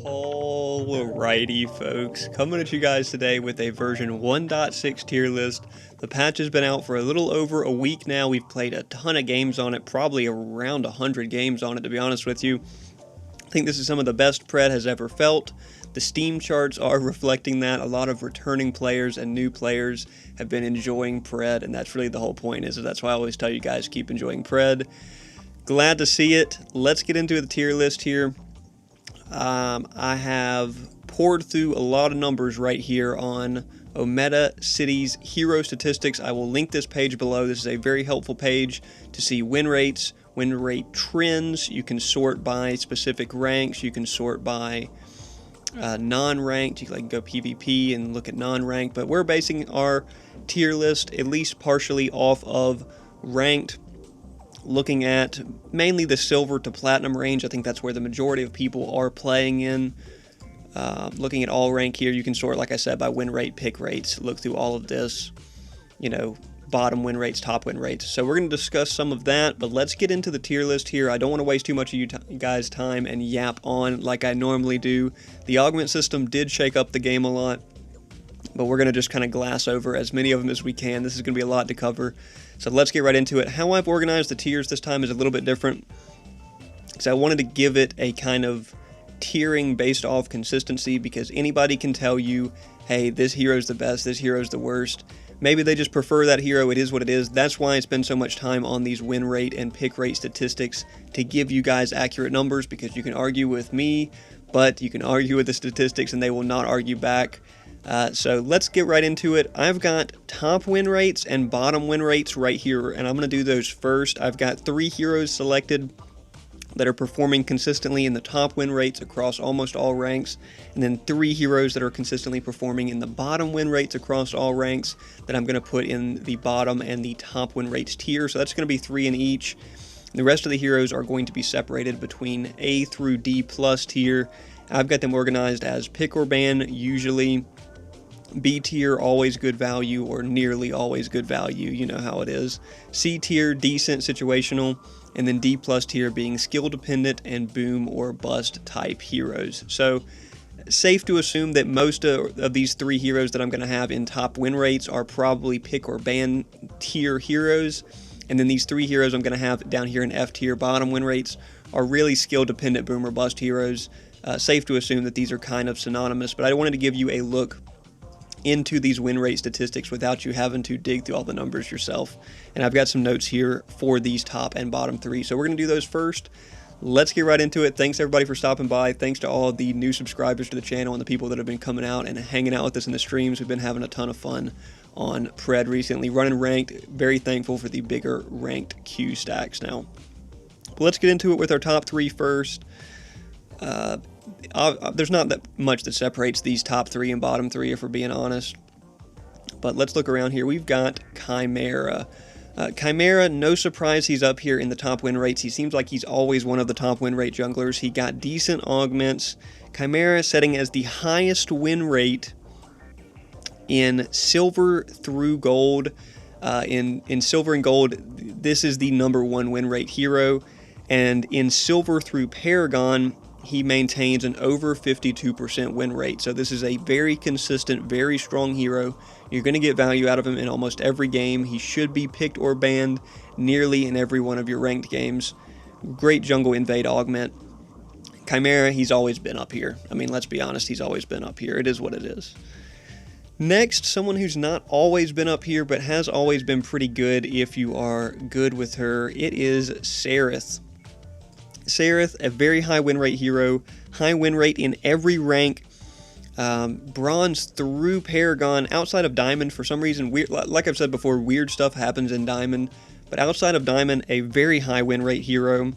Alrighty folks, coming at you guys today with a version 1.6 tier list. The patch has been out for a little over a week now. We've played a ton of games on it, probably around 100 games on it, to be honest with you. I think this is some of the best Pred has ever felt. The Steam charts are reflecting that. A lot of returning players and new players have been enjoying Pred, and that's really the whole point, is that's why I always tell you guys, keep enjoying Pred. Glad to see it. Let's get into the tier list here. I have poured through a lot of numbers right here on Ometa City's hero statistics. I will link this page below. This is a very helpful page to see win rates, win rate trends. You can sort by specific ranks. You can sort by non-ranked. You can go PvP and look at non-ranked, but we're basing our tier list at least partially off of ranked, looking at mainly the silver to platinum range. I think that's where the majority of people are playing in. Looking at all rank here, you can sort, like I said, by win rate, pick rates, look through all of this, bottom win rates, top win rates. So we're going to discuss some of that, but let's get into the tier list here. I don't want to waste too much of you guys' time and yap on like I normally do. The augment system did shake up the game a lot, but we're going to just kind of glass over as many of them as we can. This is going to be a lot to cover. So let's get right into it. How I've organized the tiers this time is a little bit different, because I wanted to give it a kind of tiering based off consistency, because anybody can tell you, hey, this hero's the best, this hero's the worst. Maybe they just prefer that hero, it is what it is. That's why I spend so much time on these win rate and pick rate statistics, to give you guys accurate numbers, because you can argue with me, but you can argue with the statistics and they will not argue back. So let's get right into it. I've got top win rates and bottom win rates right here, and I'm going to do those first. I've got 3 heroes selected that are performing consistently in the top win rates across almost all ranks, and then 3 heroes that are consistently performing in the bottom win rates across all ranks that I'm going to put in the bottom and the top win rates tier. So that's going to be 3 in each. The rest of the heroes are going to be separated between A through D plus tier. I've got them organized as pick or ban, usually. B tier, always good value, or nearly always good value, you know how it is. C tier, decent, situational, and then D plus tier being skill dependent and boom or bust type heroes. So safe to assume that most of these 3 heroes that I'm going to have in top win rates are probably pick or ban tier heroes, and then these 3 heroes I'm going to have down here in F tier bottom win rates are really skill dependent boom or bust heroes. Safe to assume that these are kind of synonymous, but I wanted to give you a look into these win rate statistics without you having to dig through all the numbers yourself. And I've got some notes here for these top and bottom 3. So we're going to do those first. Let's get right into it. Thanks everybody for stopping by. Thanks to all of the new subscribers to the channel and the people that have been coming out and hanging out with us in the streams. We've been having a ton of fun on Pred recently, running ranked. Very thankful for the bigger ranked Q stacks now. But let's get into it with our top 3 first. There's not that much that separates these top 3 and bottom 3, if we're being honest. But let's look around here. We've got Chimera. Chimera, no surprise he's up here in the top win rates. He seems like he's always one of the top win rate junglers. He got decent augments. Chimera setting as the highest win rate in silver through gold. In silver and gold, this is the #1 win rate hero. And in silver through Paragon, he maintains an over 52% win rate. So this is a very consistent, very strong hero. You're going to get value out of him in almost every game. He should be picked or banned nearly in every one of your ranked games. Great jungle invade augment. Chimera, he's always been up here. I mean, let's be honest, he's always been up here. It is what it is. Next, someone who's not always been up here, but has always been pretty good if you are good with her. It is Sereth. Sereth, a very high win rate hero, high win rate in every rank, bronze through Paragon. Outside of Diamond, for some reason, like I've said before, weird stuff happens in Diamond, but outside of Diamond, a very high win rate hero.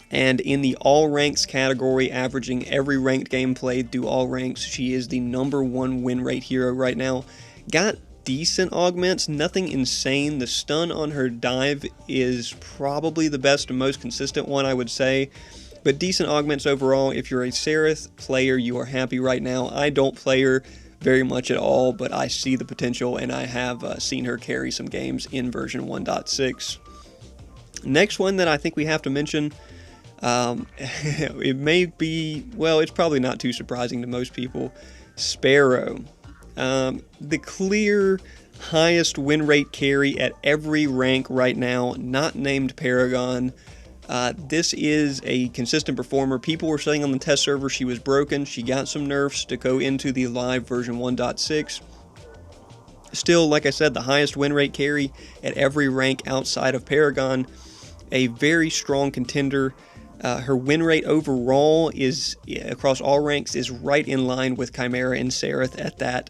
And in the all ranks category, averaging every ranked game played through all ranks, she is the #1 win rate hero right now. Got decent augments, nothing insane. The stun on her dive is probably the best and most consistent one, I would say, but decent augments overall. If you're a Sereth player, you are happy right now. I don't play her very much at all, but I see the potential, and I have seen her carry some games in version 1.6. Next one that I think we have to mention, It may be, well, it's probably not too surprising to most people. Sparrow. The clear highest win rate carry at every rank right now, not named Paragon. This is a consistent performer. People were saying on the test server she was broken. She got some nerfs to go into the live version 1.6. Still, like I said, the highest win rate carry at every rank outside of Paragon. A very strong contender. Her win rate overall is, across all ranks, is right in line with Chimera and Seraph at that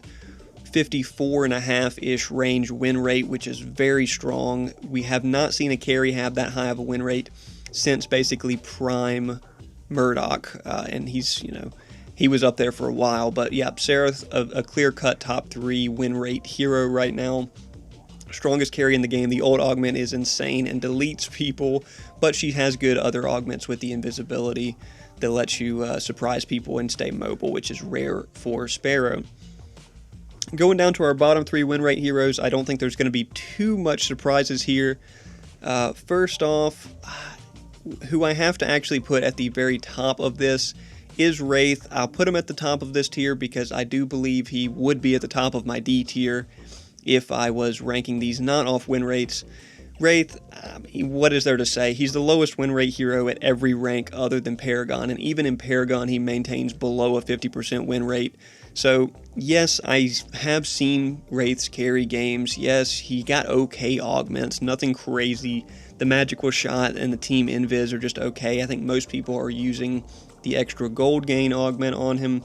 54.5-ish range win rate, which is very strong. We have not seen a carry have that high of a win rate since basically Prime Murdoch, and he was up there for a while. But yeah, Seraph, a clear-cut top 3 win rate hero right now. Strongest carry in the game. The old augment is insane and deletes people, but she has good other augments with the invisibility that lets you surprise people and stay mobile, which is rare for Sparrow. Going down to our bottom 3 win rate heroes, I don't think there's going to be too much surprises here. First off, who I have to actually put at the very top of this is Wraith. I'll put him at the top of this tier because I do believe he would be at the top of my D tier if I was ranking these not off win rates. Wraith, what is there to say? He's the lowest win rate hero at every rank other than Paragon, and even in Paragon he maintains below a 50% win rate. So yes, I have seen Wraiths carry games. Yes, he got okay augments, nothing crazy. The magical shot and the team invis are just okay. I think most people are using the extra gold gain augment on him.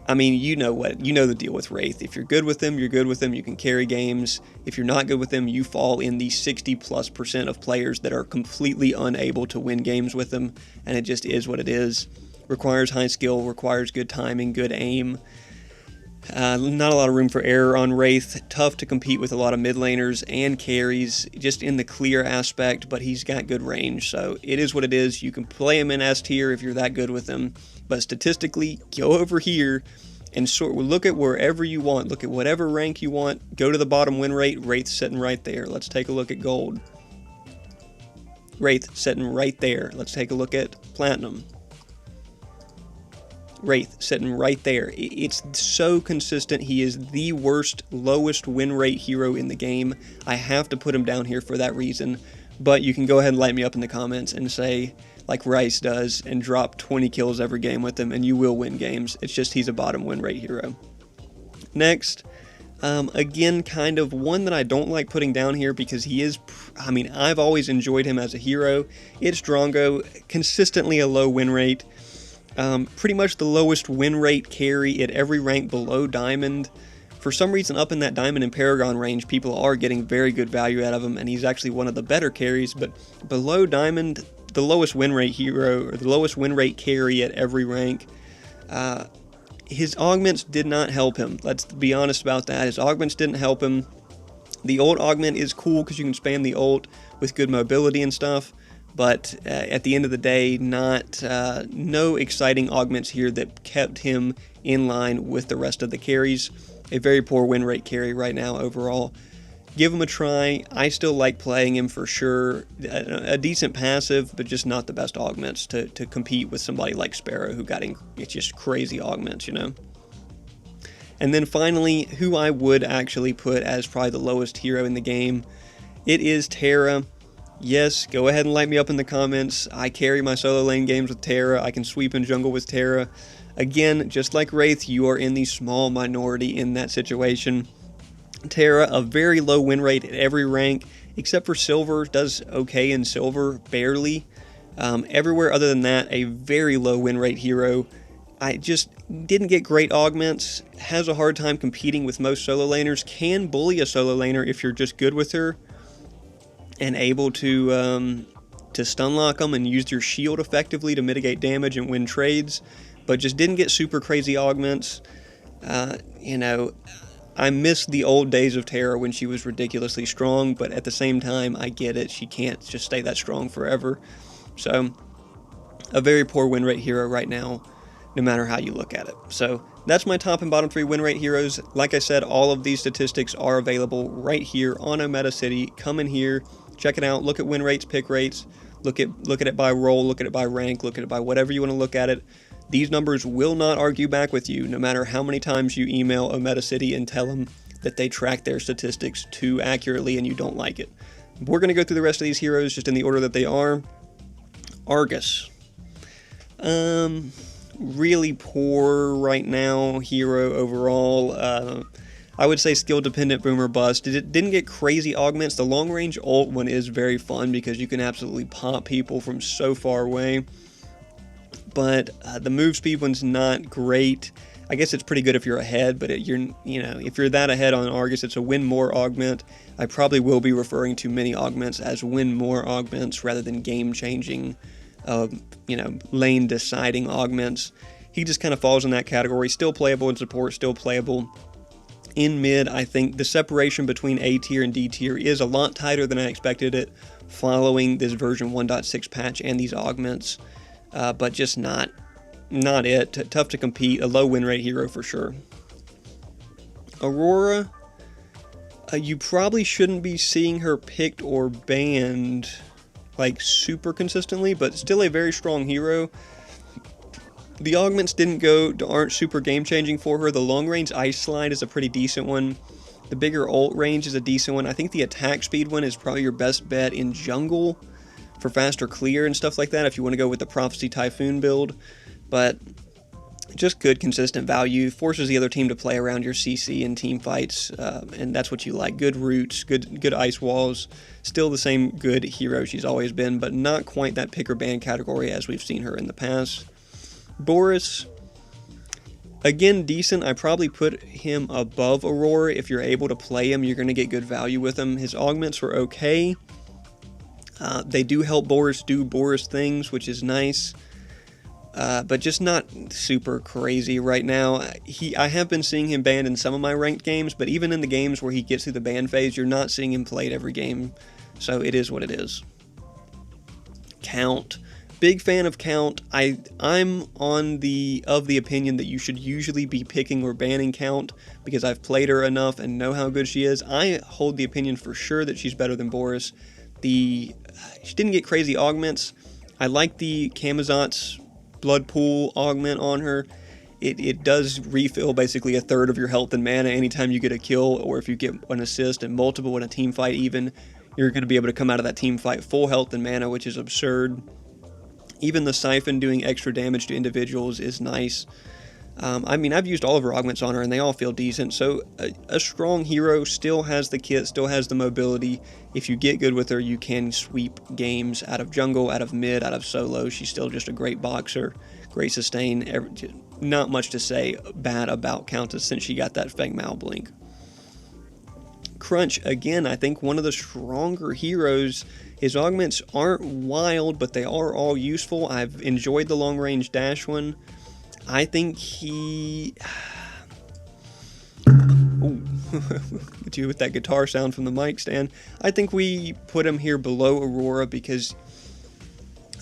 I mean, you know the deal with Wraith. If you're good with him, you're good with him. You can carry games. If you're not good with him, you fall in the 60+% of players that are completely unable to win games with him, and it just is what it is. Requires high skill, requires good timing, good aim. Not a lot of room for error on Wraith. Tough to compete with a lot of mid laners and carries, just in the clear aspect, but he's got good range, so it is what it is. You can play him in S tier if you're that good with him, but statistically, go over here and look at wherever you want. Look at whatever rank you want. Go to the bottom win rate. Wraith's sitting right there. Let's take a look at gold. Wraith sitting right there. Let's take a look at platinum. Wraith sitting right there. It's so consistent. He is the worst, lowest win rate hero in the game. I have to put him down here for that reason, but you can go ahead and light me up in the comments and say, like Rice does, and drop 20 kills every game with him, and you will win games. It's just he's a bottom win rate hero. Next, again, kind of one that I don't like putting down here because he is, I've always enjoyed him as a hero. It's Drongo, consistently a low win rate. Pretty much the lowest win rate carry at every rank below Diamond. For some reason, up in that Diamond and Paragon range, people are getting very good value out of him, and he's actually one of the better carries, but below Diamond, the lowest win rate hero, or the lowest win rate carry at every rank, his augments did not help him. Let's be honest about that. His augments didn't help him. The ult augment is cool because you can spam the ult with good mobility and stuff, but at the end of the day, no exciting augments here that kept him in line with the rest of the carries. A very poor win rate carry right now overall. Give him a try. I still like playing him for sure. A decent passive, but just not the best augments to compete with somebody like Sparrow, who got it's just crazy augments, you know. And then finally, who I would actually put as probably the lowest hero in the game, it is Terra. Yes, go ahead and light me up in the comments. I carry my solo lane games with Terra. I can sweep in jungle with Terra. Again, just like Wraith, you are in the small minority in that situation. Terra, a very low win rate at every rank, except for Silver, does okay in Silver, barely. Everywhere other than that, a very low win rate hero. I just didn't get great augments, has a hard time competing with most solo laners, can bully a solo laner if you're just good with her, and able to stun lock them and use your shield effectively to mitigate damage and win trades, but just didn't get super crazy augments. You know, I miss the old days of Terra when she was ridiculously strong, but at the same time, I get it. She can't just stay that strong forever. So, a very poor win rate hero right now, no matter how you look at it. So, that's my top and bottom 3 win rate heroes. Like I said, all of these statistics are available right here on Ometa City. Come in here, check it out, look at win rates, pick rates, look at it by role, look at it by rank, look at it by whatever you want to look at it. These numbers will not argue back with you, no matter how many times you email OmetaCity and tell them that they track their statistics too accurately and you don't like it. We're going to go through the rest of these heroes just in the order that they are. Argus. Really poor right now hero overall. I would say skill dependent, boom or bust. It didn't get crazy augments. The long range ult one is very fun because you can absolutely pop people from so far away. But the move speed one's not great. I guess it's pretty good if you're ahead, but if you're that ahead on Argus, it's a win more augment. I probably will be referring to many augments as win more augments rather than game changing, lane deciding augments. He just kind of falls in that category. Still playable in support, still playable in mid. I think the separation between A tier and D tier is a lot tighter than I expected it following this version 1.6 patch and these augments, but just not it. Tough to compete. A low win rate hero for sure. Aurora, you probably shouldn't be seeing her picked or banned like super consistently, but still a very strong hero. The augments aren't super game changing for her. The long range ice slide is a pretty decent one. The bigger ult range is a decent one. I think the attack speed one is probably your best bet in jungle for faster clear and stuff like that if you want to go with the Prophecy Typhoon build. But just good consistent value, forces the other team to play around your CC in team fights, and that's what you like. Good roots, good ice walls, still the same good hero she's always been, but not quite that pick or ban category as we've seen her in the past. Boris, again decent. I probably put him above Aurora. If you're able to play him, you're going to get good value with him. His augments were okay. They do help Boris do Boris things, which is nice. But just not super crazy right now. I have been seeing him banned in some of my ranked games, but even in the games where he gets through the ban phase, you're not seeing him played every game. So it is what it is. Count. Big fan of Count. I'm of the opinion that you should usually be picking or banning Count because I've played her enough and know how good she is. I hold the opinion for sure that she's better than Boris. She didn't get crazy augments. I like the Camazot's blood pool augment on her. It does refill basically a third of your health and mana anytime you get a kill, or if you get an assist and multiple in a team fight even, you're going to be able to come out of that team fight full health and mana, which is absurd. Even the Siphon doing extra damage to individuals is nice. I've used all of her augments on her and they all feel decent, so a strong hero, still has the kit, still has the mobility. If you get good with her, you can sweep games out of jungle, out of mid, out of solo. She's still just a great boxer, great sustain. Not much to say bad about Countess since she got that Feng Mao blink. Crunch, again, I think one of the stronger heroes. His augments aren't wild, but they are all useful. I've enjoyed the long range dash one. I think he... Ooh, get you with that guitar sound from the mic stand. I think we put him here below Aurora because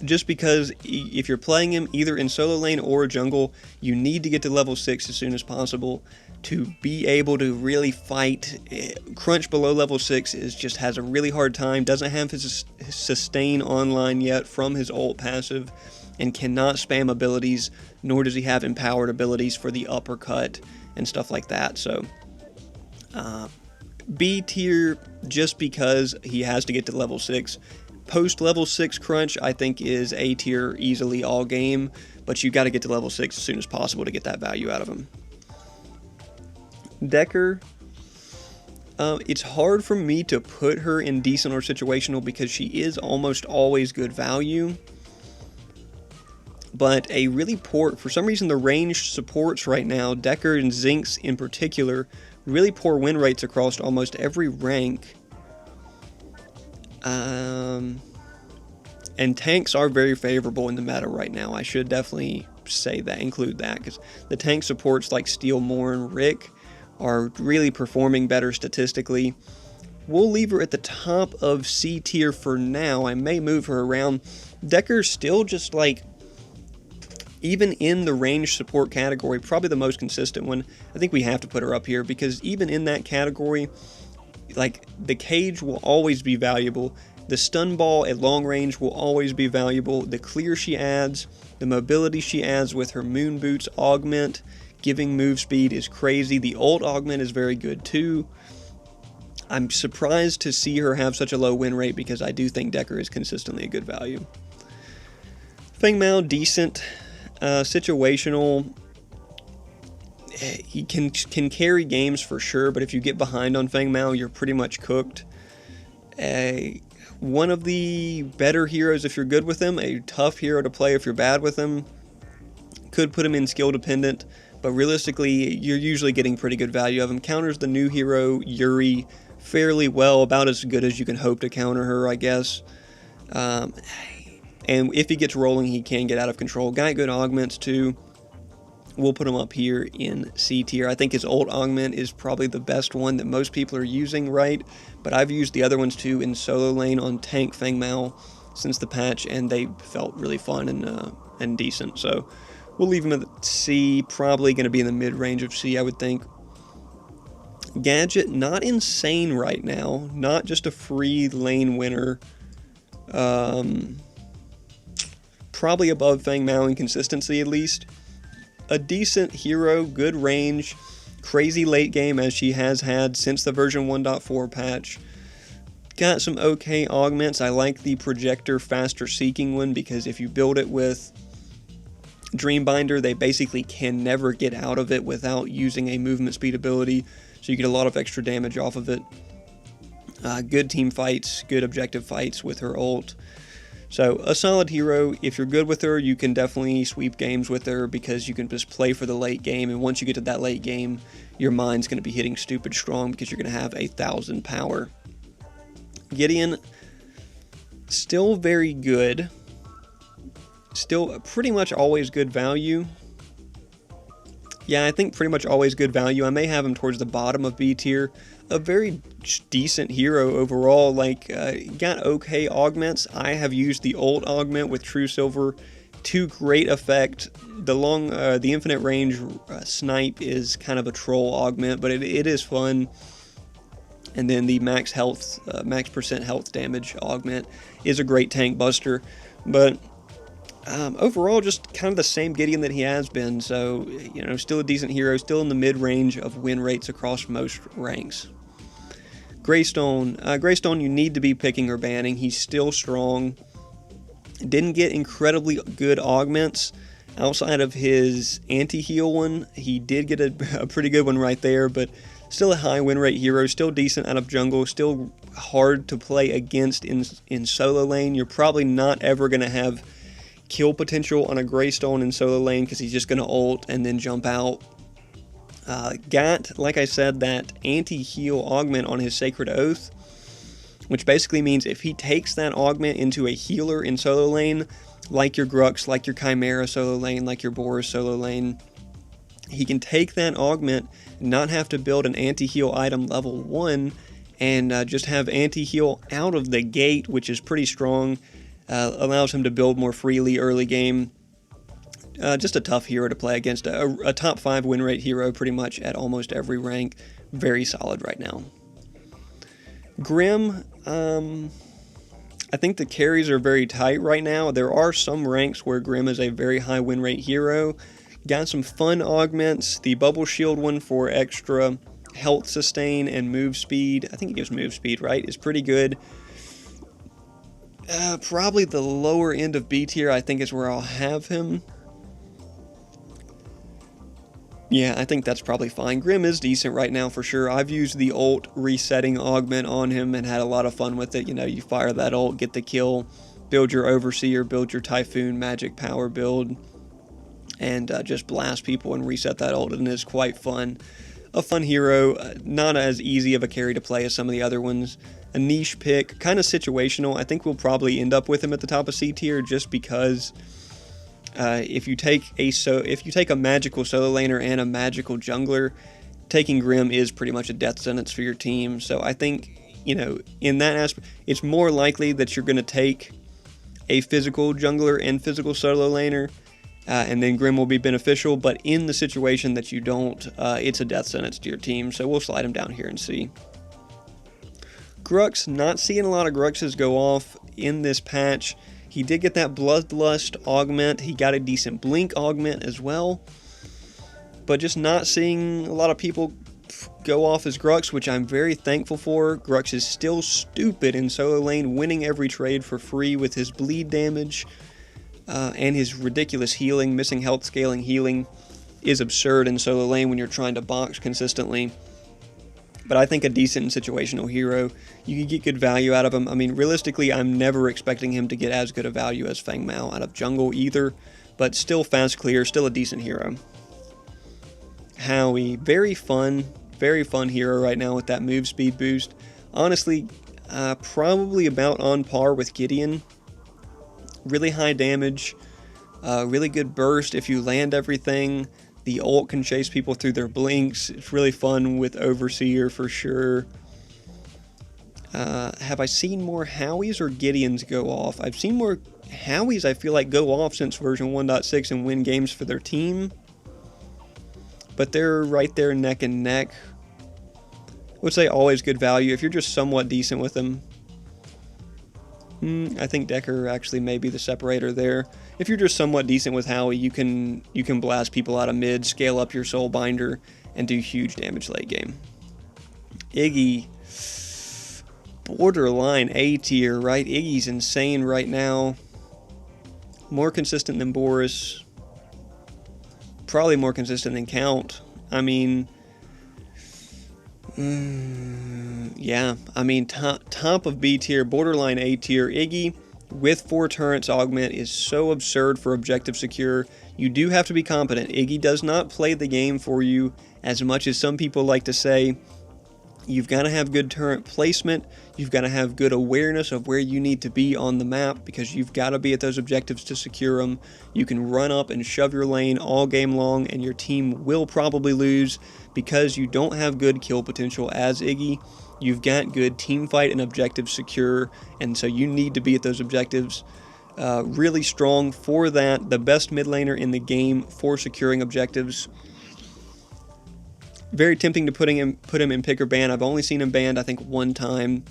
if you're playing him either in solo lane or jungle, you need to get to level 6 as soon as possible to be able to really fight. Crunch below level 6 just has a really hard time, doesn't have his sustain online yet from his ult passive, and cannot spam abilities, nor does he have empowered abilities for the uppercut and stuff like that. So B tier just because he has to get to level 6. Post level 6 Crunch I think is A tier easily all game, but you got to get to level 6 as soon as possible to get that value out of him. Decker, it's hard for me to put her in decent or situational because she is almost always good value. But a really poor, for some reason the range supports right now, Decker and Zinx in particular, really poor win rates across almost every rank. And tanks are very favorable in the meta right now. I should definitely include that, because the tank supports like Steel, Moore, and Rick are really performing better statistically. We'll leave her at the top of C tier for now. I may move her around. Decker's still just like, even in the range support category, probably the most consistent one. I think we have to put her up here because even in that category, like, the cage will always be valuable. The stun ball at long range will always be valuable. The clear she adds, the mobility she adds with her moon boots augment, giving move speed is crazy. The ult augment is very good too. I'm surprised to see her have such a low win rate because I do think Decker is consistently a good value. Feng Mao, decent, situational. He can carry games for sure, but if you get behind on Feng Mao, you're pretty much cooked. One of the better heroes if you're good with him, a tough hero to play if you're bad with him. Could put him in skill dependent, but realistically, you're usually getting pretty good value of him. Counters the new hero, Yuri, fairly well, about as good as you can hope to counter her, I guess. And if he gets rolling, he can get out of control. Got good augments too. We'll put him up here in C tier. I think his ult augment is probably the best one that most people are using, right? But I've used the other ones too in solo lane on tank Feng Mao since the patch, and they felt really fun and decent. So we'll leave him at C, probably going to be in the mid-range of C, I would think. Gadget, not insane right now. Not just a free lane winner. Probably above Feng Mao in consistency at least. A decent hero, good range, crazy late game as she has had since the version 1.4 patch. Got some okay augments. I like the projector faster seeking one because if you build it with Dreambinder, they basically can never get out of it without using a movement speed ability, so you get a lot of extra damage off of it. Good team fights, good objective fights with her ult. So a solid hero. If you're good with her, you can definitely sweep games with her because you can just play for the late game, and once you get to that late game, your mind's going to be hitting stupid strong because you're going to have 1,000 power. Gideon, still very good. Still pretty much always good value. Yeah, I think pretty much always good value. I may have him towards the bottom of B tier. A very decent hero overall. Like, got okay augments. I have used the ult augment with True Silver to great effect. The infinite range snipe is kind of a troll augment, but it is fun. And then the max health, max percent health damage augment is a great tank buster. But overall, just kind of the same Gideon that he has been. So, you know, still a decent hero, still in the mid-range of win rates across most ranks. Greystone. Greystone, you need to be picking or banning. He's still strong. Didn't get incredibly good augments outside of his anti-heal one. He did get a pretty good one right there, but still a high win rate hero, still decent out of jungle, still hard to play against in solo lane. You're probably not ever going to have kill potential on a Greystone in solo lane because he's just going to ult and then jump out. Got, like I said, that anti-heal augment on his Sacred Oath, which basically means if he takes that augment into a healer in solo lane, like your Grux, like your Chimera solo lane, like your Boris solo lane, he can take that augment, not have to build an anti-heal item level 1, and just have anti-heal out of the gate, which is pretty strong. Allows him to build more freely early game. Just a tough hero to play against. A top 5 win rate hero pretty much at almost every rank. Very solid right now. Grim, I think the carries are very tight right now. There are some ranks where Grim is a very high win rate hero. Got some fun augments. The Bubble Shield one for extra health sustain and move speed. I think it gives move speed, right? Is pretty good. Probably the lower end of B tier, I think, is where I'll have him. Yeah, I think that's probably fine. Grim is decent right now for sure. I've used the ult resetting augment on him and had a lot of fun with it. You know, you fire that ult, get the kill, build your Overseer, build your Typhoon magic power build, and just blast people and reset that ult, and it's quite fun. A fun hero, not as easy of a carry to play as some of the other ones. A niche pick, kind of situational. I think we'll probably end up with him at the top of C tier just because if you take a magical solo laner and a magical jungler, taking Grim is pretty much a death sentence for your team. So I think, you know, in that aspect, it's more likely that you're going to take a physical jungler and physical solo laner, and then Grim will be beneficial. But in the situation that you don't, it's a death sentence to your team. So we'll slide him down here and see. Grux, not seeing a lot of Gruxes go off in this patch. He did get that Bloodlust augment. He got a decent Blink augment as well. But just not seeing a lot of people go off as Grux, which I'm very thankful for. Grux is still stupid in solo lane, winning every trade for free with his bleed damage and his ridiculous healing. Missing health scaling healing is absurd in solo lane when you're trying to box consistently. But I think a decent situational hero, you can get good value out of him. I mean, realistically, I'm never expecting him to get as good a value as Feng Mao out of jungle either, but still fast clear, still a decent hero. Howie, very fun hero right now with that move speed boost. Honestly, probably about on par with Gideon. Really high damage, really good burst if you land everything. The ult can chase people through their blinks. It's really fun with Overseer for sure. Have I seen more Howies or Gideons go off? I've seen more Howies, I feel like, go off since version 1.6 and win games for their team. But they're right there neck and neck. I would say always good value if you're just somewhat decent with them. I think Decker actually may be the separator there. If you're just somewhat decent with Howie, you can blast people out of mid, scale up your Soul Binder, and do huge damage late game. Iggy, borderline A tier, right? Iggy's insane right now. More consistent than Boris. Probably more consistent than Count. I mean, yeah, I mean, top of B tier, borderline A tier. Iggy with 4 turrets augment is so absurd for objective secure. You do have to be competent. Iggy does not play the game for you as much as some people like to say. You've got to have good turret placement. You've got to have good awareness of where you need to be on the map because you've got to be at those objectives to secure them. You can run up and shove your lane all game long and your team will probably lose because you don't have good kill potential as Iggy. You've got good team fight and objectives secure, and so you need to be at those objectives. Really strong for that. The best mid laner in the game for securing objectives. Very tempting to put him in pick or ban. I've only seen him banned, I think, one time.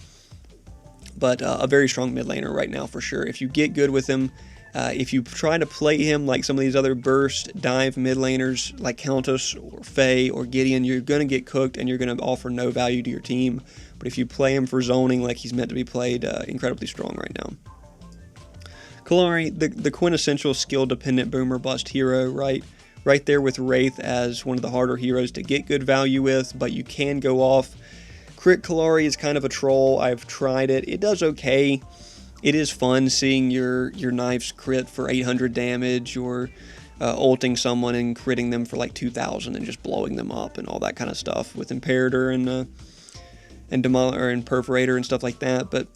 But a very strong mid laner right now for sure. If you get good with him, if you try to play him like some of these other burst dive mid laners like Countess or Faye or Gideon, you're going to get cooked and you're going to offer no value to your team. But if you play him for zoning like he's meant to be played, incredibly strong right now. Kallari, the quintessential skill-dependent boomer bust hero, right? Right there with Wraith as one of the harder heroes to get good value with, but you can go off. Crit Kallari is kind of a troll. I've tried it. It does okay. It is fun seeing your knives crit for 800 damage or ulting someone and critting them for like 2,000 and just blowing them up and all that kind of stuff with Imperator and Demoler and Perforator and stuff like that. But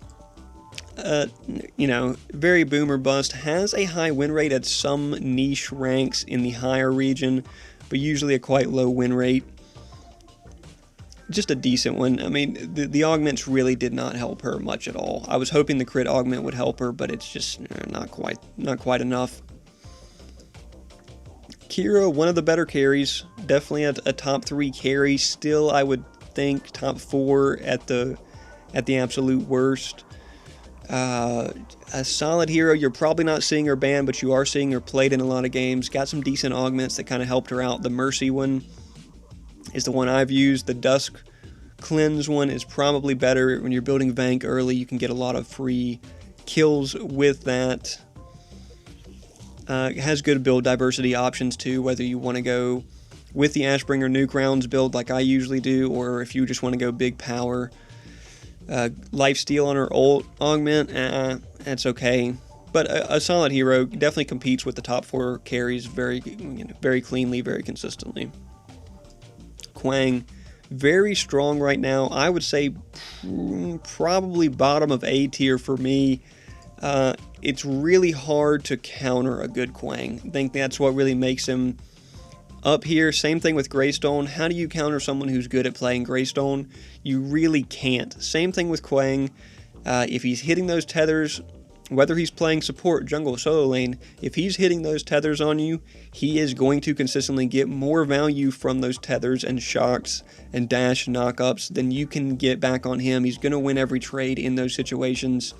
you know, very boomer bust. Has a high win rate at some niche ranks in the higher region, but usually a quite low win rate. Just a decent one. I mean, the augments really did not help her much at all. I was hoping the crit augment would help her, but it's just not quite enough. Kira, one of the better carries, definitely a top 3 carry. Still, I would think top 4 at the absolute worst. A solid hero. You're probably not seeing her banned, but you are seeing her played in a lot of games. Got some decent augments that kind of helped her out. The Mercy one is the one I've used. The Dusk Cleanse one is probably better. When you're building Vank early, you can get a lot of free kills with that. It has good build diversity options too, whether you want to go with the Ashbringer Nuke Rounds build like I usually do, or if you just want to go big power. Lifesteal on her ult augment, that's okay. But a solid hero, definitely competes with the top 4 carries very cleanly, very consistently. Quang, very strong right now. I would say probably bottom of A tier for me. It's really hard to counter a good Quang. I think that's what really makes him up here. Same thing with Greystone. How do you counter someone who's good at playing Greystone? You really can't. Same thing with Quang. If he's hitting those tethers Whether he's playing support, jungle, solo lane, if he's hitting those tethers on you, he is going to consistently get more value from those tethers and shocks and dash and knockups than you can get back on him. He's going to win every trade in those situations.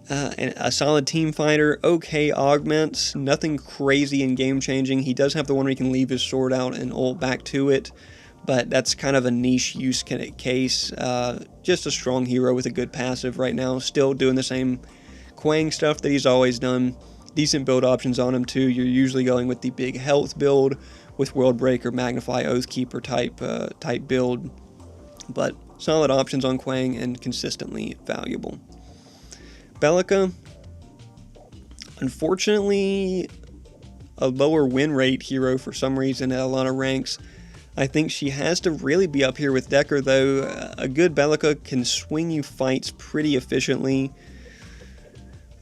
And a solid team fighter, okay augments, nothing crazy and game changing. He does have the one where he can leave his sword out and ult back to it, but that's kind of a niche use case. Just a strong hero with a good passive right now, still doing the same Quang stuff that he's always done. Decent build options on him too. You're usually going with the big health build with World Breaker, Magnify, Oathkeeper type build, but solid options on Quang and consistently valuable. Belica, unfortunately, a lower win rate hero for some reason at a lot of ranks. I think she has to really be up here with Decker, though. A good Belica can swing you fights pretty efficiently.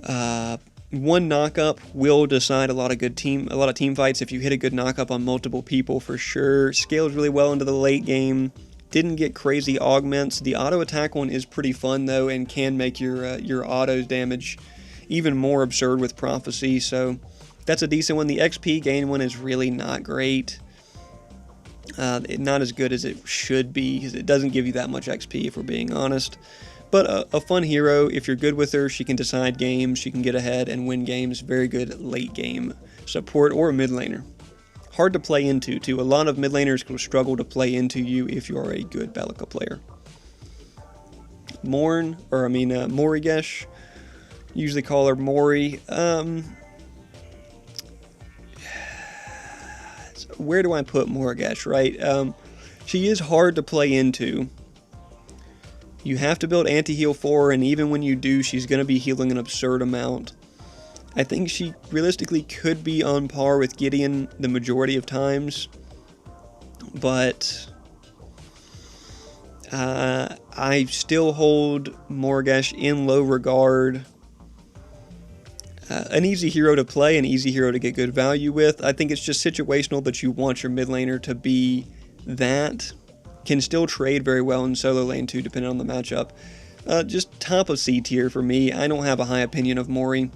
One knockup will decide a lot of team fights if you hit a good knockup on multiple people for sure. Scales really well into the late game. Didn't get crazy augments. The auto attack one is pretty fun though, and can make your autos damage even more absurd with prophecy. So that's a decent one. The XP gain one is really not great. Not as good as it should be because it doesn't give you that much XP if we're being honest. But a fun hero. If you're good with her, she can decide games. She can get ahead and win games. Very good late game support or mid laner. Hard to play into too. A lot of mid laners will struggle to play into you if you are a good Belica player. Morigesh. Usually call her Mori. Where do I put Morigesh, right? She is hard to play into. You have to build anti-heal for her, and even when you do, she's going to be healing an absurd amount. I think she realistically could be on par with Gideon the majority of times, but I still hold Morigesh in low regard. An easy hero to play, an easy hero to get good value with. I think it's just situational that you want your mid laner to be that. Can still trade very well in solo lane too, depending on the matchup. Just top of C tier for me. I don't have a high opinion of Mori.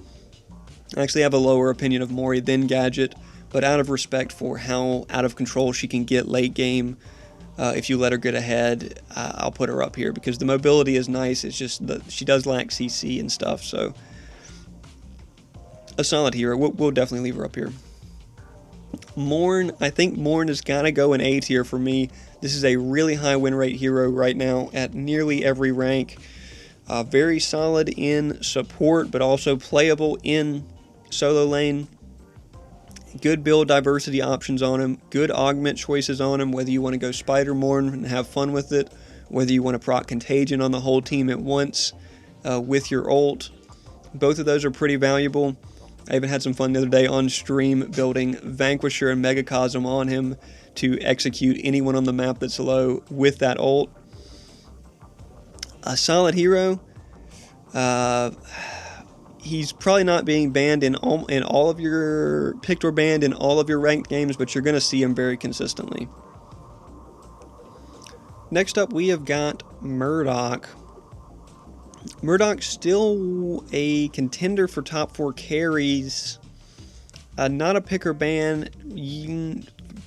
I actually have a lower opinion of Mori than Gadget, but out of respect for how out of control she can get late game, if you let her get ahead, I'll put her up here because the mobility is nice. It's just that she does lack CC and stuff, so a solid hero. We'll definitely leave her up here. Morn, I think Morn has got to go in A tier for me. This is a really high win rate hero right now at nearly every rank. Very solid in support, but also playable in solo lane. Good build diversity options on him. Good augment choices on him, whether you want to go Spider Morn and have fun with it, whether you want to proc Contagion on the whole team at once with your ult. Both of those are pretty valuable. I even had some fun the other day on stream building Vanquisher and Megacosm on him to execute anyone on the map that's low with that ult. A solid hero. He's probably not being banned in all of your picked or banned in all of your ranked games, but you're going to see him very consistently. Next up, we have got Murdoch. Murdoch's still a contender for top 4 carries. Not a pick or ban.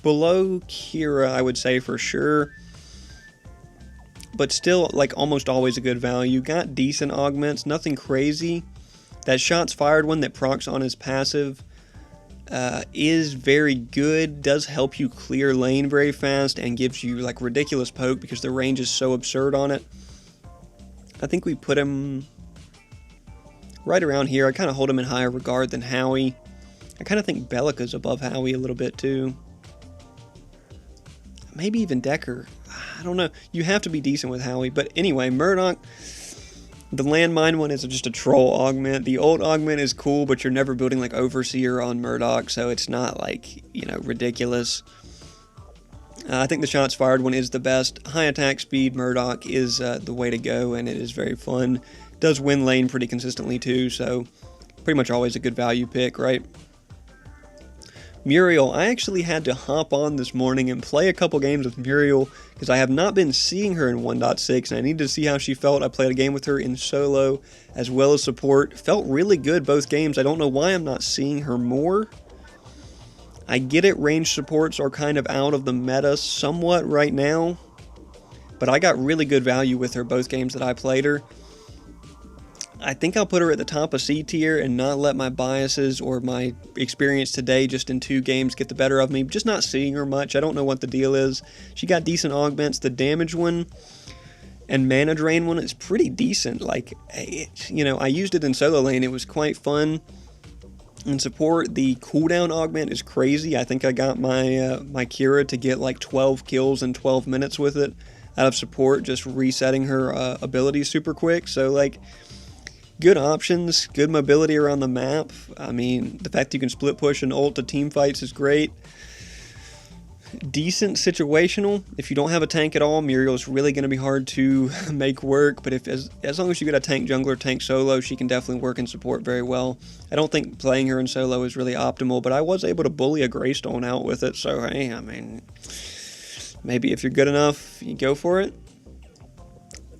Below Kira, I would say for sure. But still, like, almost always a good value. Got decent augments, nothing crazy. That shots fired one that procs on his passive is very good. Does help you clear lane very fast and gives you, like, ridiculous poke because the range is so absurd on it. I think we put him right around here. I kind of hold him in higher regard than Howie. I kind of think Belica's above Howie a little bit too. Maybe even Decker. I don't know. You have to be decent with Howie. But anyway, Murdoch, the landmine one is just a troll augment. The old augment is cool, but you're never building like Overseer on Murdoch, so it's not like, ridiculous. I think the shots fired one is the best. High attack speed Murdoch is the way to go, and it is very fun. Does win lane pretty consistently too, so pretty much always a good value pick, right? Muriel, I actually had to hop on this morning and play a couple games with Muriel because I have not been seeing her in 1.6 and I needed to see how she felt. I played a game with her in solo as well as support. Felt really good both games. I don't know why I'm not seeing her more. I get it, range supports are kind of out of the meta somewhat right now, but I got really good value with her both games that I played her. I think I'll put her at the top of C tier and not let my biases or my experience today just in 2 games get the better of me. Just not seeing her much. I don't know what the deal is. She got decent augments. The damage one and mana drain one is pretty decent. Like, you know, I used it in solo lane. It was quite fun. In support, the cooldown augment is crazy. I think I got my my Kira to get like 12 kills in 12 minutes with it out of support, just resetting her abilities super quick. So, like, good options, good mobility around the map. I mean, the fact that you can split push and ult to team fights is great. Decent situational. If you don't have a tank at all, Muriel is really going to be hard to make work. But if as long as you get a tank jungler, tank solo, she can definitely work in support very well. I don't think playing her in solo is really optimal, but I was able to bully a Greystone out with it. So, hey, I mean, maybe if you're good enough, you go for it.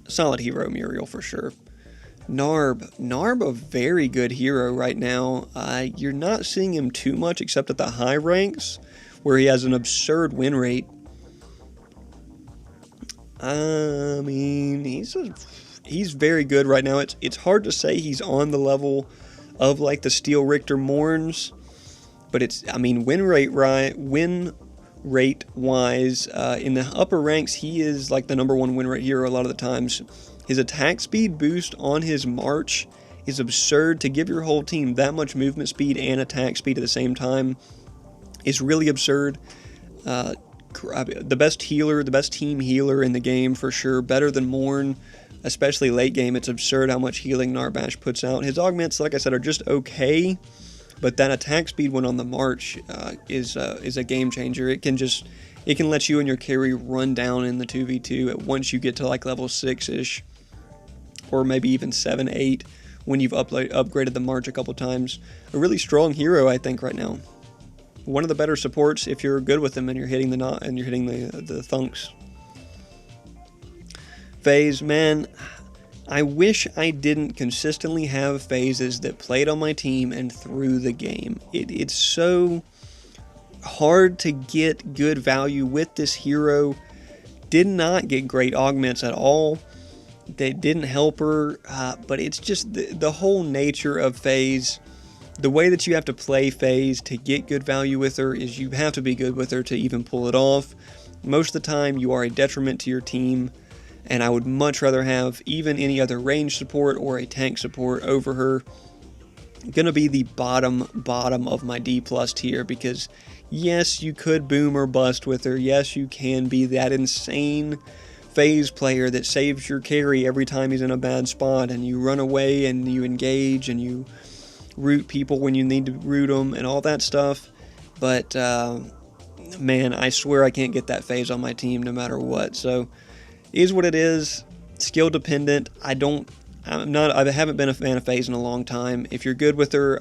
Solid hero, Muriel, for sure. Narb, a very good hero right now. You're not seeing him too much except at the high ranks, where he has an absurd win rate. I mean, he's very good right now. It's hard to say he's on the level of like the Steel Richter Morns, but I mean, win rate wise, in the upper ranks, he is like the #1 win rate hero a lot of the times. His attack speed boost on his march is absurd. To give your whole team that much movement speed and attack speed at the same time is really absurd. The best healer, the best team healer in the game for sure. Better than Morn, especially late game. It's absurd how much healing Narbash puts out. His augments, like I said, are just okay, but that attack speed when on the march is a game changer. It can let you and your carry run down in the 2v2 once you get to like level 6-ish. Or maybe even 7, 8 when you've upgraded the march a couple times. A really strong hero, I think, right now. One of the better supports if you're good with them and you're hitting the thunks. Phase, man, I wish I didn't consistently have phases that played on my team and through the game. It's so hard to get good value with this hero. Did not get great augments at all. They didn't help her, but it's just the whole nature of Phase. The way that you have to play Phase to get good value with her is you have to be good with her to even pull it off. Most of the time you are a detriment to your team, and I would much rather have even any other range support or a tank support over her. Gonna be the bottom of my D+ tier, because yes, you could boom or bust with her. Yes, you can be that insane Phase player that saves your carry every time he's in a bad spot, and you run away and you engage and you root people when you need to root them and all that stuff. But man, I swear I can't get that Phase on my team no matter what. So is what it is. Skill dependent. I haven't been a fan of Phase in a long time. If you're good with her,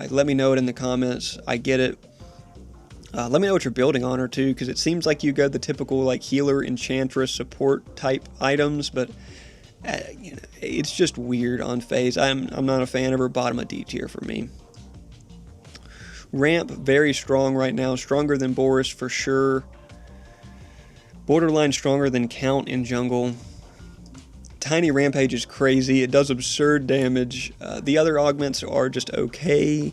let me know it in the comments. I get it. Let me know what you're building on her too, because it seems like you got the typical like healer, enchantress, support type items, but you know, it's just weird on Phase. I'm not a fan of her. Bottom of D tier for me. Ramp, very strong right now, stronger than Boris for sure. Borderline stronger than Count in jungle. Tiny Rampage is crazy. It does absurd damage. The other augments are just okay.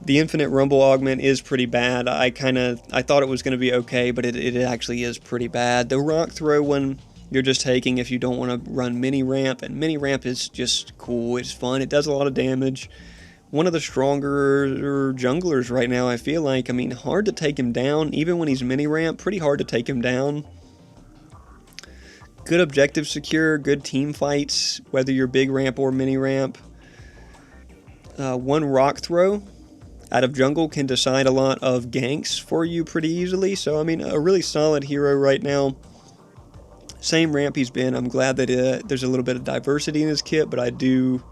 The Infinite Rumble augment is pretty bad. I thought it was going to be okay, but it actually is pretty bad. The Rock Throw one you're just taking if you don't want to run Mini Ramp, and Mini Ramp is just cool. It's fun. It does a lot of damage. One of the stronger junglers right now, I feel like. I mean, hard to take him down. Even when he's Mini Ramp, pretty hard to take him down. Good objective secure, good team fights, whether you're big ramp or mini ramp. One Rock Throw out of jungle can decide a lot of ganks for you pretty easily. So, I mean, a really solid hero right now. Same ramp he's been. I'm glad that there's a little bit of diversity in his kit, but I do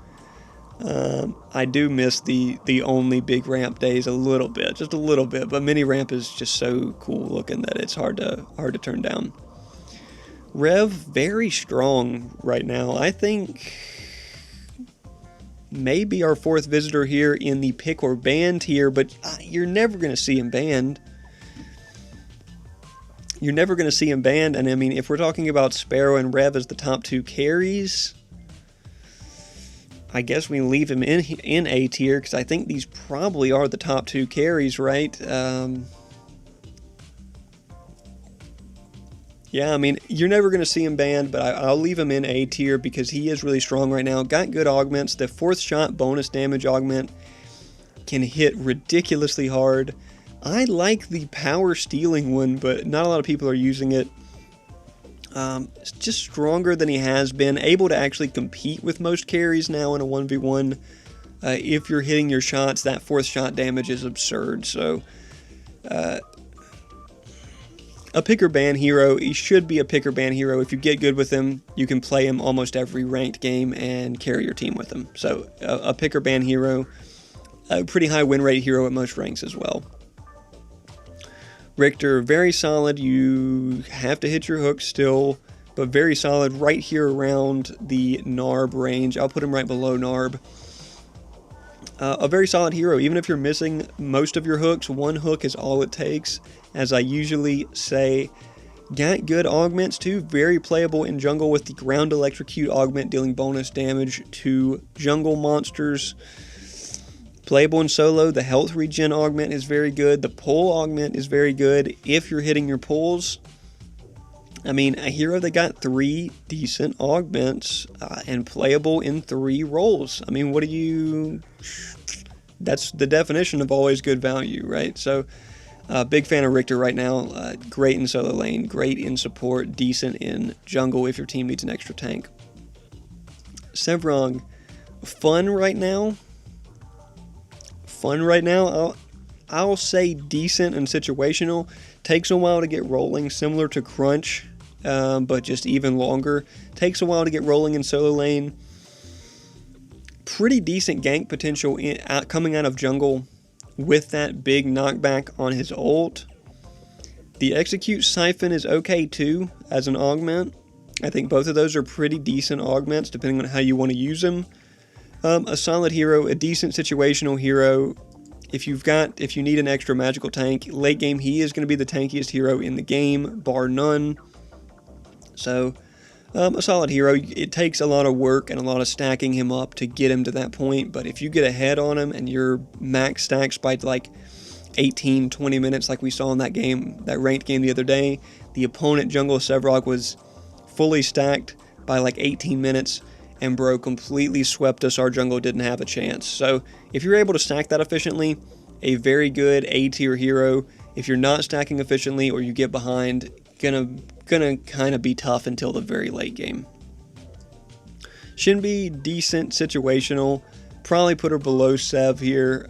I do miss the only big ramp days a little bit, just a little bit. But mini ramp is just so cool looking that it's hard to turn down. Rev very strong right now. I think maybe our 4th visitor here in the pick or ban tier, but you're never going to see him banned. You're never going to see him banned, and I mean, if we're talking about Sparrow and Rev as the top 2 carries, I guess we leave him in A tier, because I think these probably are the top 2 carries, right? Yeah, I mean, you're never going to see him banned, but I'll leave him in A tier because he is really strong right now. Got good augments. The 4th shot bonus damage augment can hit ridiculously hard. I like the power stealing one, but not a lot of people are using it. It's just stronger than he has been. Able to actually compete with most carries now in a 1v1. If you're hitting your shots, that 4th shot damage is absurd. So, a pick or ban hero. He should be a pick or ban hero. If you get good with him, you can play him almost every ranked game and carry your team with him. So, a pick or ban hero. A pretty high win rate hero at most ranks as well. Richter, very solid. You have to hit your hook still, but very solid right here around the Narb range. I'll put him right below Narb. A very solid hero. Even if you're missing most of your hooks, 1 hook is all it takes. As I usually say, got good augments too. Very playable in jungle with the ground electrocute augment, dealing bonus damage to jungle monsters. Playable in solo. The health regen augment is very good. The pull augment is very good if you're hitting your pulls. I mean, a hero that got 3 decent augments and playable in 3 roles. I mean, what do you... That's the definition of always good value, right? So, big fan of Richter right now. Great in solo lane, great in support, decent in jungle if your team needs an extra tank. Sevrog, fun right now. I'll say decent and situational. Takes a while to get rolling, similar to Crunch, but just even longer. Takes a while to get rolling in solo lane. Pretty decent gank potential coming out of jungle with that big knockback on his ult. The Execute Siphon is okay too as an augment. I think both of those are pretty decent augments depending on how you want to use them. A solid hero, a decent situational hero. If you need an extra magical tank, late game he is going to be the tankiest hero in the game, bar none. So, a solid hero. It takes a lot of work and a lot of stacking him up to get him to that point, but if you get ahead on him and your max stacks by like 18, 20 minutes like we saw in that game, that ranked game the other day, the opponent jungle Sevrog was fully stacked by like 18 minutes. And bro completely swept us. Our jungle didn't have a chance. So if you're able to stack that efficiently, a very good A tier hero. If you're not stacking efficiently or you get behind, gonna kind of be tough until the very late game. Shinbi, decent situational. Probably put her below Sev here.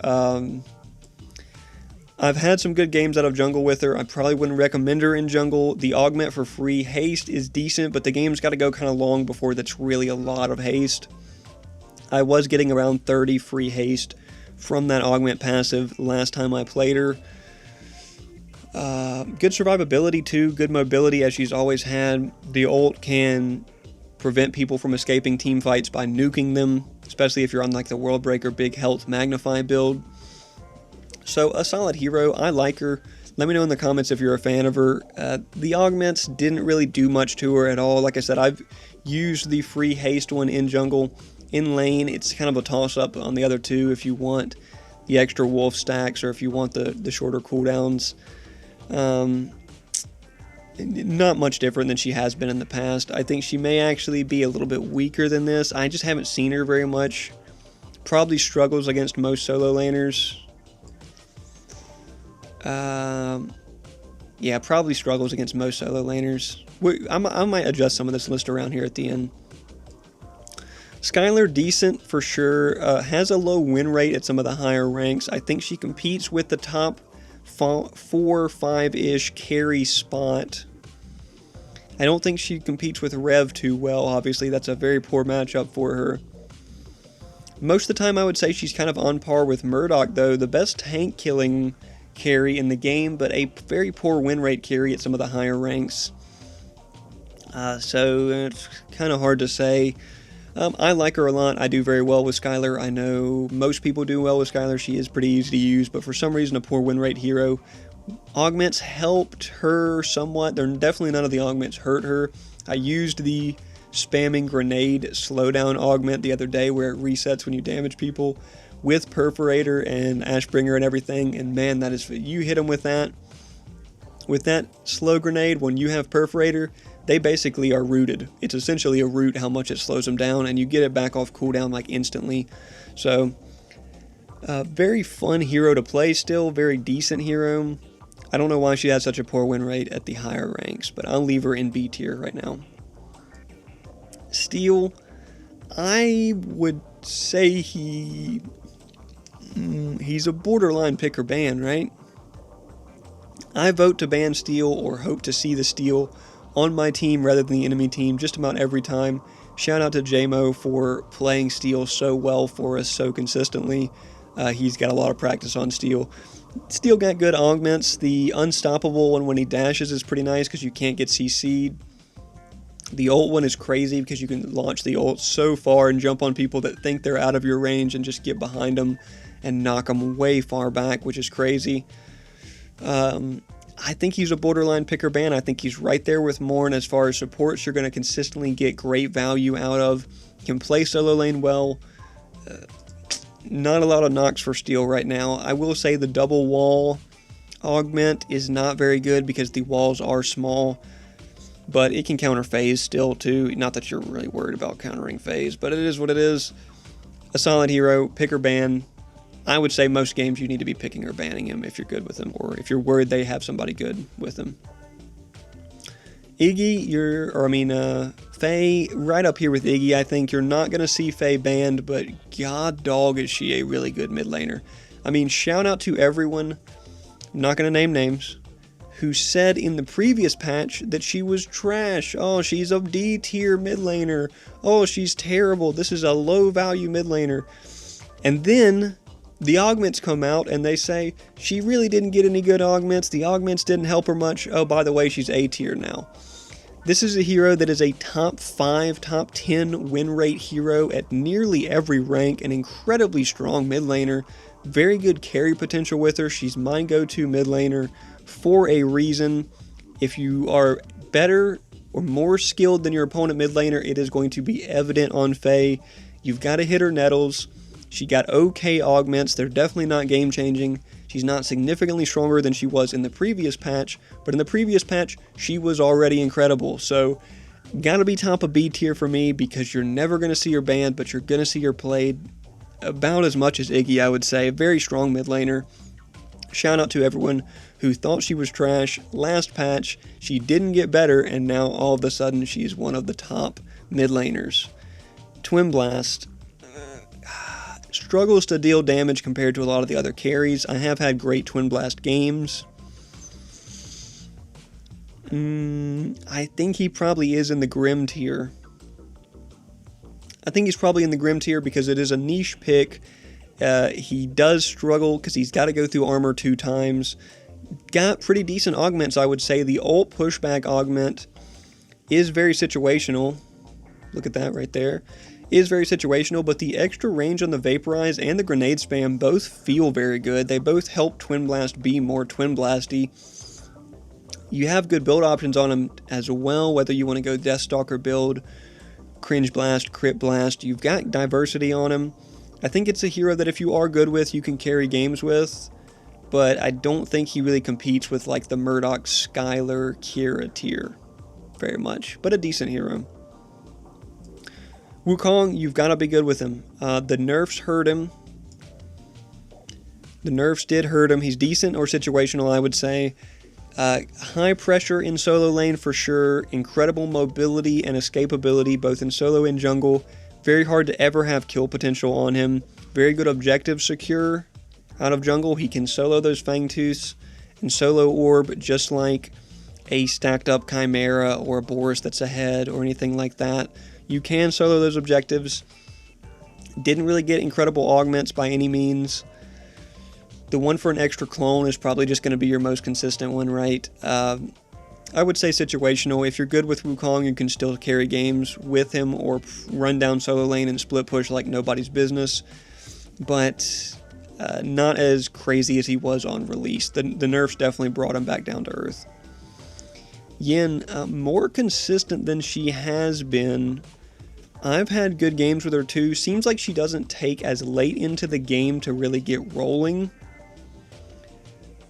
I've had some good games out of jungle with her. I probably wouldn't recommend her in jungle. The augment for free haste is decent, but the game's got to go kind of long before that's really a lot of haste. I was getting around 30 free haste from that augment passive last time I played her. Good survivability too, good mobility as she's always had. The ult can prevent people from escaping team fights by nuking them, especially if you're on like the World Breaker big health magnify build. So a solid hero. I like her. Let me know in the comments if you're a fan of her. The augments didn't really do much to her at all. Like I said, I've used the free haste one in jungle. In lane, it's kind of a toss-up on the other two if you want the extra wolf stacks or if you want the shorter cooldowns. Not much different than she has been in the past. I think she may actually be a little bit weaker than this. I just haven't seen her very much. Probably struggles against most solo laners. Yeah, probably struggles against most solo laners. I might adjust some of this list around here at the end. Skylar, decent for sure. Has a low win rate at some of the higher ranks. I think she competes with the top 4-5-ish carry spot. I don't think she competes with Rev too well, obviously. That's a very poor matchup for her. Most of the time I would say she's kind of on par with Murdoch, though. The best tank killing carry in the game, but a very poor win rate carry at some of the higher ranks. So it's kind of hard to say. I like her a lot. I do very well with Skylar. I know most people do well with Skylar. She is pretty easy to use, but for some reason a poor win rate hero. Augments helped her somewhat. Definitely none of the augments hurt her. I used the spamming grenade slowdown augment the other day where it resets when you damage people with Perforator and Ashbringer and everything, and man, that is, you hit them with that slow grenade. When you have Perforator, they basically are rooted. It's essentially a root how much it slows them down, and you get it back off cooldown like instantly. So very fun hero to play still, very decent hero. I don't know why she has such a poor win rate at the higher ranks, but I'll leave her in B tier right now. Steel, I would say he's a borderline pick or ban, right? I vote to ban Steel or hope to see the Steel on my team rather than the enemy team just about every time. Shout out to JMO for playing Steel so well for us so consistently. He's got a lot of practice on Steel. Steel got good augments. The unstoppable one when he dashes is pretty nice because you can't get CC'd. The ult one is crazy because you can launch the ult so far and jump on people that think they're out of your range and just get behind them and knock them way far back, which is crazy. I think he's a borderline pick or ban. I think he's right there with Morn as far as supports you're going to consistently get great value out of. Can play solo lane well. Not a lot of knocks for Steel right now. I will say the double wall augment is not very good because the walls are small. But it can counter phase still too. Not that you're really worried about countering phase, but it is what it is. A solid hero, pick or ban. I would say most games you need to be picking or banning him if you're good with him, or if you're worried they have somebody good with him. Iggy, Faye, right up here with Iggy. I think you're not going to see Faye banned, but god dog is she a really good mid laner. I mean, shout out to everyone, I'm not going to name names, who said in the previous patch that she was trash. Oh, she's a D tier mid laner. Oh, she's terrible. This is a low value mid laner. And then the augments come out and they say she really didn't get any good augments. The augments didn't help her much. Oh, by the way, she's A tier now. This is a hero that is a top 5, top 10 win rate hero at nearly every rank. An incredibly strong mid laner. Very good carry potential with her. She's my go-to mid laner for a reason. If you are better or more skilled than your opponent mid laner, it is going to be evident on Faye. You've got to hit her nettles. She got okay augments. They're definitely not game changing. She's not significantly stronger than she was in the previous patch, but in the previous patch, she was already incredible. So, gotta be top of B tier for me because you're never going to see her banned, but you're going to see her played about as much as Iggy, I would say. A very strong mid laner. Shout out to everyone who thought she was trash last patch. She didn't get better, and now all of a sudden she's one of the top mid laners. Twin Blast struggles to deal damage compared to a lot of the other carries. I have had great Twin Blast games. I think he probably is in the Grim tier. I think he's probably in the Grim tier because it is a niche pick. He does struggle because he's got to go through armor 2 times. Got pretty decent augments, I would say. The ult pushback augment is very situational. Look at that right there. Is very situational, but the extra range on the Vaporize and the Grenade Spam both feel very good. They both help Twin Blast be more Twin Blasty. You have good build options on him as well, whether you want to go Deathstalker build, Cringe Blast, Crit Blast. You've got diversity on him. I think it's a hero that if you are good with, you can carry games with, but I don't think he really competes with like the Murdoch, Skylar, Kira tier very much, but a decent hero. Wukong, you've got to be good with him. The nerfs hurt him. The nerfs did hurt him. He's decent or situational, I would say. High pressure in solo lane for sure. Incredible mobility and escapability both in solo and jungle. Very hard to ever have kill potential on him. Very good objective secure out of jungle. He can solo those Fangtooths and solo orb just like a stacked up Chimera or a Boris that's ahead or anything like that. You can solo those objectives. Didn't really get incredible augments by any means. The one for an extra clone is probably just going to be your most consistent one, right? I would say situational. If you're good with Wukong, you can still carry games with him or run down solo lane and split push like nobody's business. But not as crazy as he was on release. The nerfs definitely brought him back down to earth. Yin, more consistent than she has been. I've had good games with her too. Seems like she doesn't take as late into the game to really get rolling.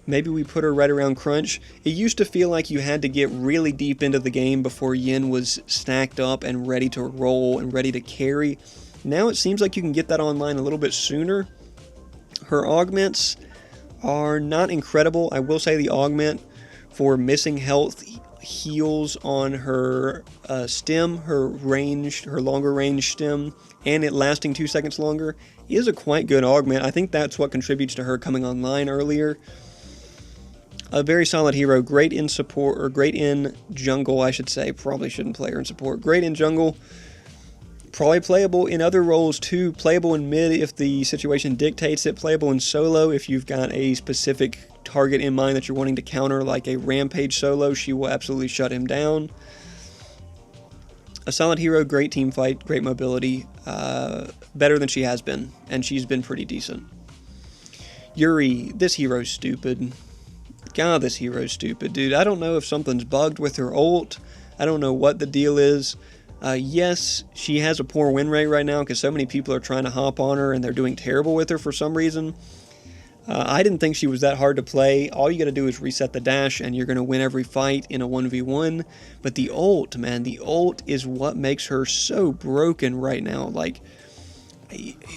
Maybe we put her right around crunch. It used to feel like you had to get really deep into the game before Yin was stacked up and ready to roll and ready to carry. Now it seems like you can get that online a little bit sooner. Her augments are not incredible. I will say the augment for missing health heals on her stem, her longer range stem, and it lasting 2 seconds longer is a quite good augment. I think that's what contributes to her coming online earlier. A very solid hero, great in support, or great in jungle, I should say. Probably shouldn't play her in support. Great in jungle. Probably playable in other roles too. Playable in mid if the situation dictates it. Playable in solo if you've got a specific target in mind that you're wanting to counter, like a rampage solo. She will absolutely shut him down. A solid hero, great team fight, great mobility. Better than she has been, and she's been pretty decent. Yuri, this hero's stupid. God, this hero's stupid, dude. I don't know if something's bugged with her ult. I don't know what the deal is. Yes, she has a poor win rate right now because so many people are trying to hop on her and they're doing terrible with her for some reason. I didn't think she was that hard to play. All you got to do is reset the dash and you're going to win every fight in a 1v1. But the ult, man, the ult is what makes her so broken right now. Like,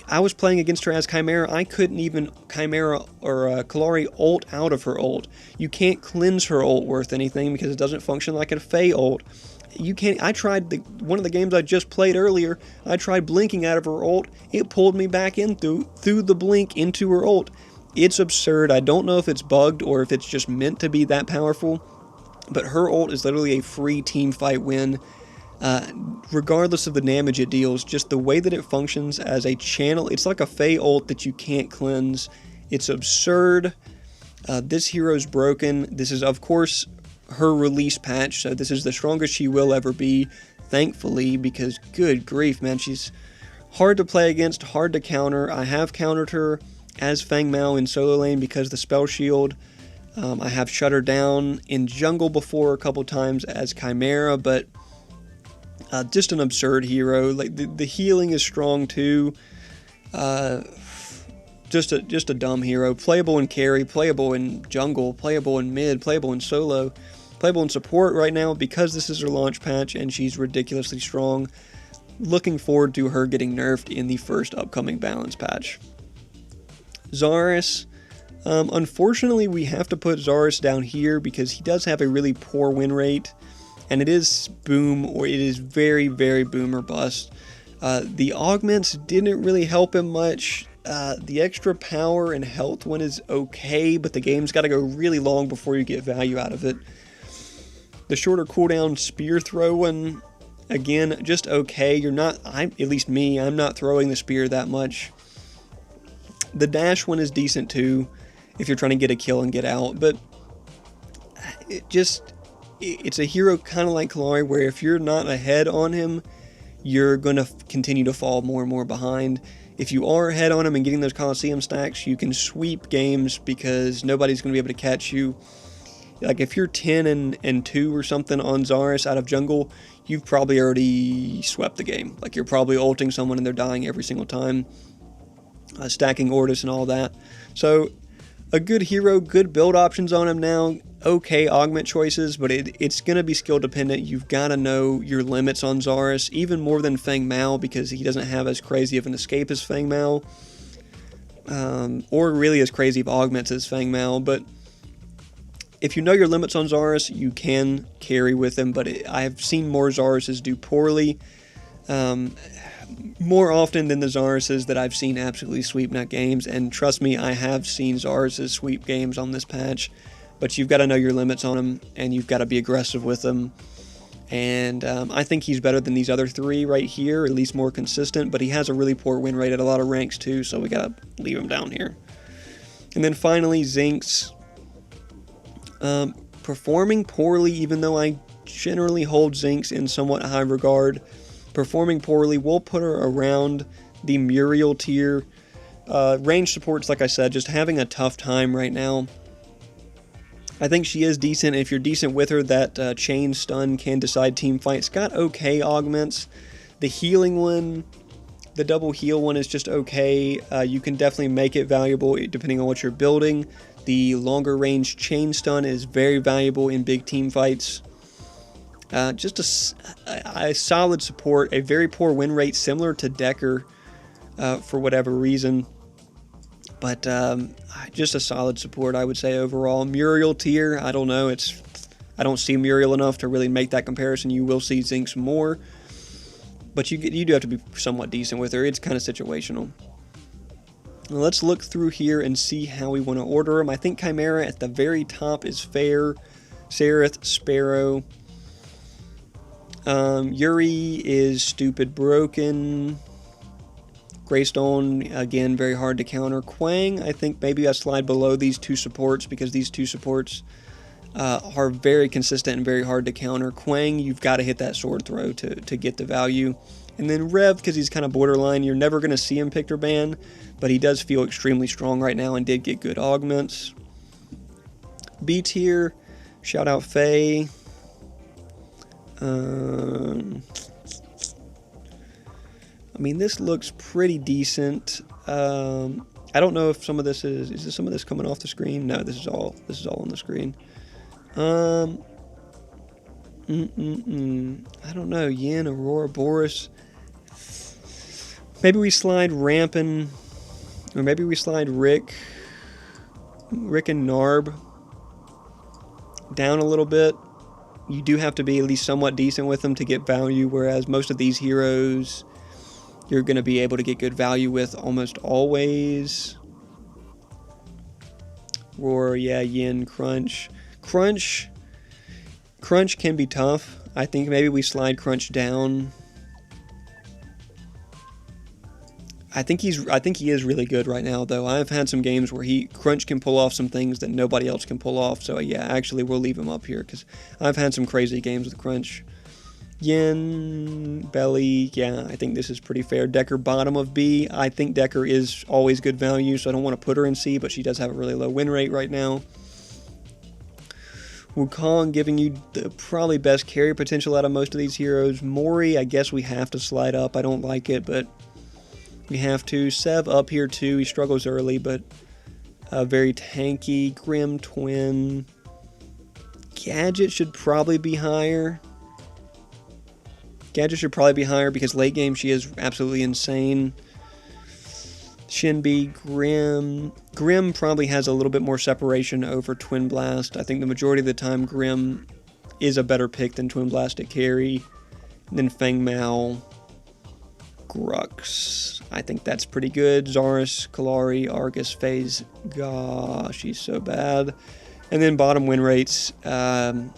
I was playing against her as Chimera. I couldn't even Chimera or Kalari ult out of her ult. You can't cleanse her ult worth anything because it doesn't function like a Faye ult. You can't. I tried one of the games I just played earlier. I tried blinking out of her ult. It pulled me back in through the blink into her ult. It's absurd. I don't know if it's bugged or if it's just meant to be that powerful. But her ult is literally a free team fight win. Regardless of the damage it deals, just the way that it functions as a channel, it's like a Faye ult that you can't cleanse. It's absurd. This hero's broken. This is, of course, her release patch, so this is the strongest she will ever be, thankfully, because good grief, man, she's hard to play against, hard to counter. I have countered her as Fang Mao in solo lane because the spell shield. I have shut her down in jungle before a couple times as Chimera, but just an absurd hero. Like the healing is strong too. Just a dumb hero. Playable in carry, playable in jungle, playable in mid, playable in solo, playable in support right now because this is her launch patch and she's ridiculously strong. Looking forward to her getting nerfed in the first upcoming balance patch. Zarus. Unfortunately, we have to put Zarus down here because he does have a really poor win rate. And it is boom, or it is very, very boom or bust. The augments didn't really help him much. The extra power and health one is okay, but the game's got to go really long before you get value out of it. The shorter cooldown spear throw one, again, just okay. You're not, at least me, I'm not throwing the spear that much. The dash one is decent too, if you're trying to get a kill and get out, but it's a hero kind of like Kalari, where if you're not ahead on him, you're going to continue to fall more and more behind. If you are ahead on him and getting those Coliseum stacks, you can sweep games because nobody's going to be able to catch you. Like if you're 10 and 2 or something on Zarus out of jungle, you've probably already swept the game. Like you're probably ulting someone and they're dying every single time. Stacking Ordis and all that. So a good hero, good build options on him now. Okay augment choices, but it's going to be skill dependent. You've got to know your limits on Zarus, even more than Fang Mao, because he doesn't have as crazy of an escape as Fang Mao, or really as crazy of augments as Fang Mao. But if you know your limits on Zarus, you can carry with him, but I've seen more Zaruses do poorly, more often than the Zaruses that I've seen absolutely sweep net games, and trust me, I have seen Zaruses sweep games on this patch. But you've got to know your limits on them, and you've got to be aggressive with them. And I think he's better than these other 3 right here, at least more consistent, but he has a really poor win rate at a lot of ranks too, so we gotta leave him down here. And then finally, Zinx. Performing poorly, even though I generally hold Zinx in somewhat high regard. Performing poorly, we'll put her around the Muriel tier. Range supports, like I said, just having a tough time right now. I think she is decent. If you're decent with her, that chain stun can decide team fights. Got okay augments. The healing one, the double heal one is just okay. You can definitely make it valuable depending on what you're building. The longer range chain stun is very valuable in big team fights. Just a solid support. A very poor win rate, similar to Decker for whatever reason. But just a solid support, I would say, overall. Muriel tier, I don't know. I don't see Muriel enough to really make that comparison. You will see Zinx more. But you do have to be somewhat decent with her. It's kind of situational. Now let's look through here and see how we want to order them. I think Chimera at the very top is fair. Sereth, Sparrow. Yuri is stupid broken. Greystone, again, very hard to counter. Quang, I think maybe I slide below these 2 supports because these 2 supports are very consistent and very hard to counter. Quang, you've got to hit that sword throw to get the value. And then Rev, because he's kind of borderline, you're never going to see him picked or ban, but he does feel extremely strong right now and did get good augments. B tier, shout out Faye. I mean, this looks pretty decent. I don't know if some of this is some of this coming off the screen? No, this is all on the screen. I don't know. Yin, Aurora, Boris. Maybe we slide Rampin, or maybe we slide Rick and Narb down a little bit. You do have to be at least somewhat decent with them to get value, whereas most of these heroes you're going to be able to get good value with almost always. Roar, yeah, Yin, Crunch. Crunch can be tough. I think maybe we slide Crunch down. I think he is really good right now, though. I've had some games where Crunch can pull off some things that nobody else can pull off. So yeah, actually we'll leave him up here because I've had some crazy games with Crunch. Yin, Belly, yeah, I think this is pretty fair. Decker, bottom of B. I think Decker is always good value, so I don't want to put her in C, but she does have a really low win rate right now. Wukong giving you the probably best carry potential out of most of these heroes. Mori, I guess we have to slide up. I don't like it, but we have to. Sev up here too. He struggles early, but very tanky. Grim Twin. Gadget should probably be higher. Gadget should probably be higher because late game she is absolutely insane. Shinbi, Grim. Grim probably has a little bit more separation over Twin Blast. I think the majority of the time Grim is a better pick than Twin Blast at carry. And then Feng Mao, Grux. I think that's pretty good. Zarus, Kalari, Argus, FaZe. Gosh, she's so bad. And then bottom win rates. It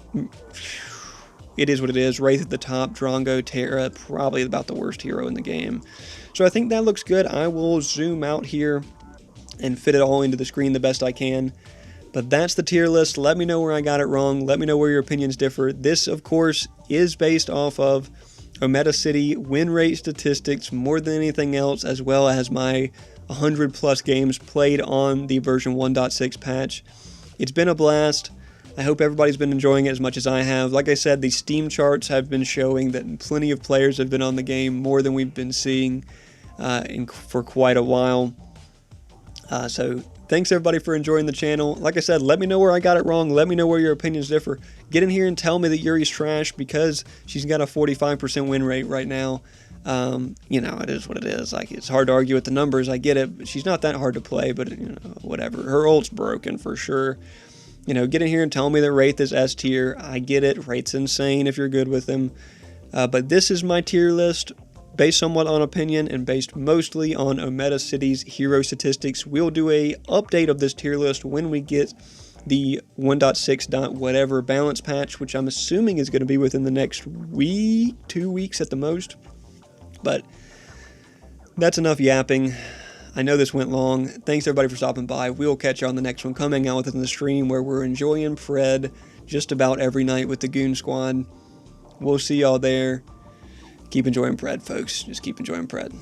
is what it is. Wraith at the top, Drongo, Terra, probably about the worst hero in the game. So I think that looks good. I will zoom out here and fit it all into the screen the best I can. But that's the tier list. Let me know where I got it wrong. Let me know where your opinions differ. This, of course, is based off of Ometa City win rate statistics more than anything else, as well as my 100 plus games played on the version 1.6 patch. It's been a blast. I hope everybody's been enjoying it as much as I have. Like I said, the Steam charts have been showing that plenty of players have been on the game, more than we've been seeing for quite a while. So thanks everybody for enjoying the channel. Like I said, let me know where I got it wrong. Let me know where your opinions differ. Get in here and tell me that Yuri's trash because she's got a 45% win rate right now. You know, it is what it is. Like, it's hard to argue with the numbers. I get it. But she's not that hard to play, but you know, whatever. Her ult's broken for sure. You know, get in here and tell me that Wraith is S tier. I get it. Wraith's insane if you're good with him. But this is my tier list, based somewhat on opinion and based mostly on Ometa City's hero statistics. We'll do a update of this tier list when we get the 1.6. whatever balance patch, which I'm assuming is going to be within the next week, 2 weeks at the most. But that's enough yapping. I know this went long. Thanks everybody for stopping by. We'll catch you on the next one. Come hang out with us in the stream where we're enjoying Pred just about every night with the Goon Squad. We'll see y'all there. Keep enjoying Pred, folks. Just keep enjoying Pred.